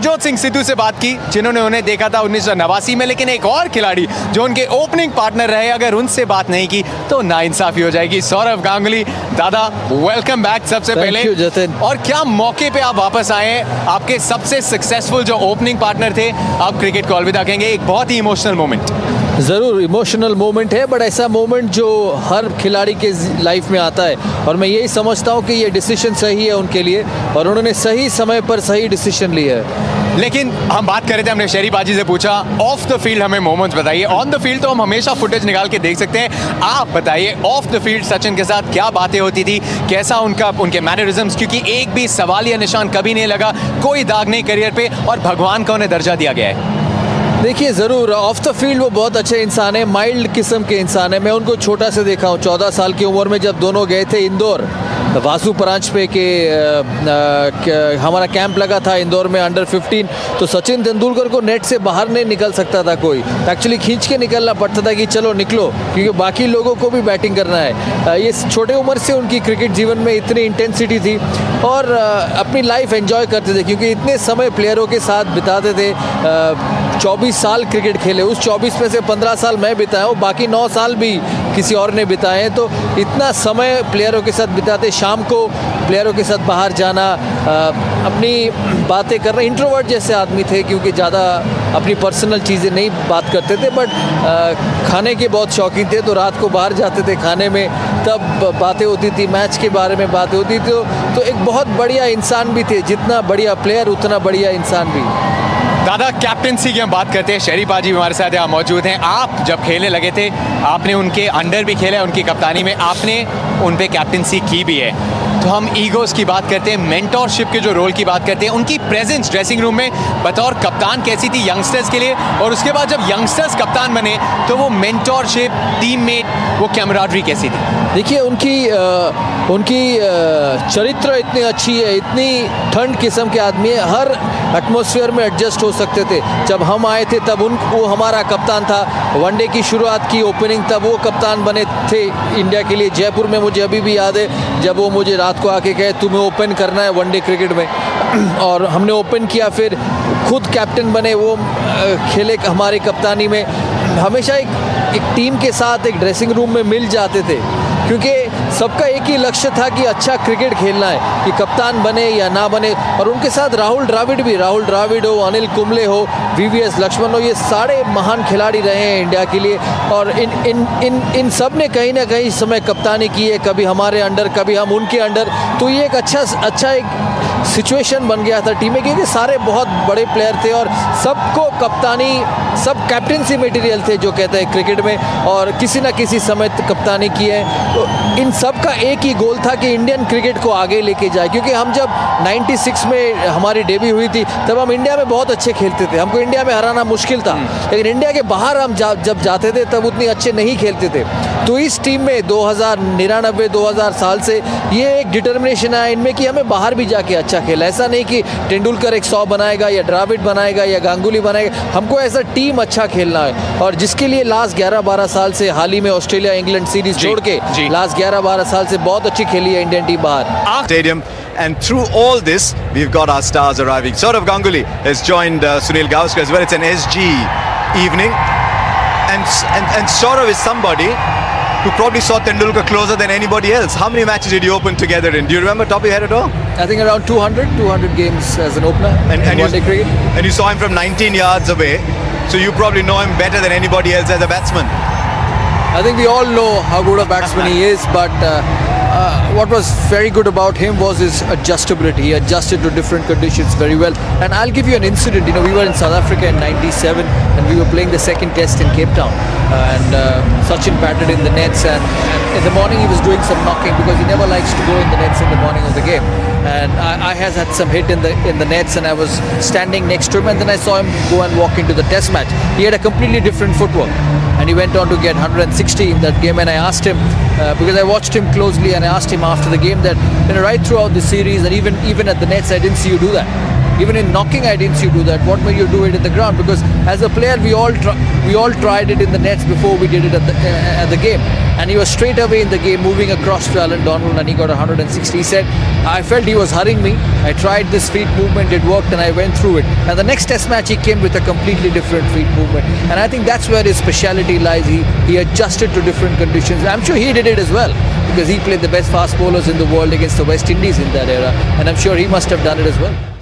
नवजोत सिंह सिद्धू से बात की, जिन्होंने उन्हें देखा था 1989 में, लेकिन एक और खिलाड़ी जो उनके ओपनिंग पार्टनर रहे, अगर उनसे बात नहीं की तो नाइंसाफी हो जाएगी। सौरव गांगुली, दादा वेलकम बैक सबसे पहले। और क्या मौके पे आप वापस आए, आपके सबसे सक्सेसफुल जो ओपनिंग पार्टनर थे, आप क्रिकेट को अलविदा कहेंगे, एक बहुत ही इमोशनल मोमेंट। ज़रूर इमोशनल मोमेंट है, बट ऐसा मोमेंट जो हर खिलाड़ी के लाइफ में आता है, और मैं यही समझता हूँ कि ये डिसीजन सही है उनके लिए और उन्होंने सही समय पर सही डिसीजन लिया है। लेकिन हम बात कर रहे थे, हमने शहरी बाजी से पूछा ऑफ द फील्ड हमें मोमेंट्स बताइए, ऑन द फील्ड तो हम हमेशा फुटेज निकाल के देख सकते हैं, आप बताइए ऑफ द फील्ड सचिन के साथ क्या बातें होती थी, कैसा उनके मैनरिज्म्स, क्योंकि एक भी सवाल या निशान कभी नहीं लगा, कोई दाग नहीं करियर पे, और भगवान का उन्हें दर्जा दिया गया है। देखिए ज़रूर ऑफ द फील्ड वो बहुत अच्छे इंसान है, माइल्ड किस्म के इंसान है। मैं उनको छोटा से देखा हूँ, 14 साल की उम्र में जब दोनों गए थे इंदौर, वासु परांच पे के हमारा कैंप लगा था इंदौर में अंडर 15, तो सचिन तेंदुलकर को नेट से बाहर नहीं निकल सकता था कोई, एक्चुअली खींच के निकलना पड़ता था कि चलो निकलो, क्योंकि बाकी लोगों को भी बैटिंग करना है। ये छोटे उम्र से उनकी क्रिकेट जीवन में इतनी इंटेंसिटी थी और अपनी लाइफ एंजॉय करते थे, क्योंकि इतने समय प्लेयरों के साथ बिताते थे। 24 साल क्रिकेट खेले, उस 24 में से 15 साल मैं बिताया हूँ, बाकी 9 साल भी किसी और ने बिताए हैं, तो इतना समय प्लेयरों के साथ बिताते, शाम को प्लेयरों के साथ बाहर जाना, अपनी बातें करना, इंट्रोवर्ट जैसे आदमी थे, क्योंकि ज़्यादा अपनी पर्सनल चीज़ें नहीं बात करते थे, बट खाने के बहुत शौकीन थे, तो रात को बाहर जाते थे खाने में, तब बातें होती थी, मैच के बारे में बातें होती थी, तो एक बहुत बढ़िया इंसान भी थे, जितना बढ़िया प्लेयर उतना बढ़िया इंसान भी। दादा कैप्टनसी की हम बात करते हैं, शहरी बाजी हमारे साथ यहाँ मौजूद हैं। आप जब खेलने लगे थे, आपने उनके अंडर भी खेला है, उनकी कप्तानी में आपने उन पे कैप्टनसी की भी है, तो हम ईगोस की बात करते हैं, मेंटोरशिप के जो रोल की बात करते हैं, उनकी प्रेजेंस ड्रेसिंग रूम में बतौर कप्तान कैसी थी यंगस्टर्स के लिए, और उसके बाद जब यंगस्टर्स कप्तान बने तो वो मेंटोरशिप, टीममेट, वो कैमराडरी कैसी थी? देखिए उनकी चरित्र इतनी अच्छी है, इतनी ठंड किस्म के आदमी है, हर एटमॉस्फेयर में एडजस्ट हो सकते थे। जब हम आए थे तब वो हमारा कप्तान था, वनडे की शुरुआत की, ओपनिंग तब वो कप्तान बने थे इंडिया के लिए। जयपुर में मुझे अभी भी याद है जब वो मुझे रात को आके कहे तुम्हें ओपन करना है वनडे क्रिकेट में, और हमने ओपन किया, फिर खुद कैप्टन बने, वो खेले हमारी कप्तानी में। हमेशा एक टीम के साथ एक ड्रेसिंग रूम में मिल जाते थे, क्योंकि सबका एक ही लक्ष्य था कि अच्छा क्रिकेट खेलना है, कि कप्तान बने या ना बने। और उनके साथ राहुल द्राविड हो, अनिल कुंबले हो, VVS लक्ष्मण हो, ये सारे महान खिलाड़ी रहे हैं इंडिया के लिए, और इन सब ने कहीं ना कहीं समय कप्तानी की है, कभी हमारे अंडर, कभी हम उनके अंडर, तो ये एक अच्छा एक सिचुएशन बन गया था टीम में, क्योंकि सारे बहुत बड़े प्लेयर थे और सबको कप्तानी, सब कैप्टनसी मटेरियल थे जो कहते हैं क्रिकेट में, और किसी ना किसी समय कप्तानी की है। तो इन सब का एक ही गोल था कि इंडियन क्रिकेट को आगे लेके जाए, क्योंकि हम जब 96 में हमारी डेब्यू हुई थी तब हम इंडिया में बहुत अच्छे खेलते थे, हमको इंडिया में हराना मुश्किल था, लेकिन इंडिया के बाहर हम जब जाते थे तब उतने अच्छे नहीं खेलते थे। तो इस टीम में 2099-2000 साल से ये एक डिटर्मिनेशन आया इनमें कि हमें बाहर भी जाके अच्छा खेला। ऐसा नहीं कि तेंदुलकर 100 बनाएगा या द्राविड बनाएगा या गांगुली बनाएगा, हमको ऐसा टीम अच्छा खेलना है, और जिसके लिए लास्ट 11-12 साल से, हाल ही में ऑस्ट्रेलिया इंग्लैंड सीरीज छोड़ के लास्ट 11-12 साल से बहुत अच्छी खेली है इंडियन टीम बाहर stadium. And through all this, we've got our stars arriving. Saurav Ganguly has joined Sunil Gavaskar as well. It's an SG evening, and Saurav is somebody who probably saw Tendulkar closer than anybody else. How many matches did you open together in? Do you remember top of your head at all? I think around 200 games as an opener in one-day cricket. And you saw him from 19 yards away, so you probably know him better than anybody else as a batsman. I think we all know how good a batsman he is, but what was very good about him was his adjustability. He adjusted to different conditions very well. And I'll give you an incident. You know, we were in South Africa in '97, and we were playing the second test in Cape Town. And Sachin batted in the nets, and in the morning he was doing some knocking, because he never likes to go in the nets in the morning of the game. And I had some hit in the nets, and I was standing next to him, and then I saw him go and walk into the test match. He had a completely different footwork, and he went on to get 160 in that game. And I asked him, because I watched him closely, and I asked him after the game that, right throughout the series and even at the nets, I didn't see you do that. Even in knocking, I didn't see you do that. What made you do it in the ground? Because as a player, we all tried it in the nets before we did it at the game. And he was straight away in the game, moving across to Alan Donald, and he got 160. He said, I felt he was hurrying me. I tried this feet movement, it worked, and I went through it. And the next test match, he came with a completely different feet movement. And I think that's where his speciality lies. He adjusted to different conditions. I'm sure he did it as well, because he played the best fast bowlers in the world against the West Indies in that era. And I'm sure he must have done it as well.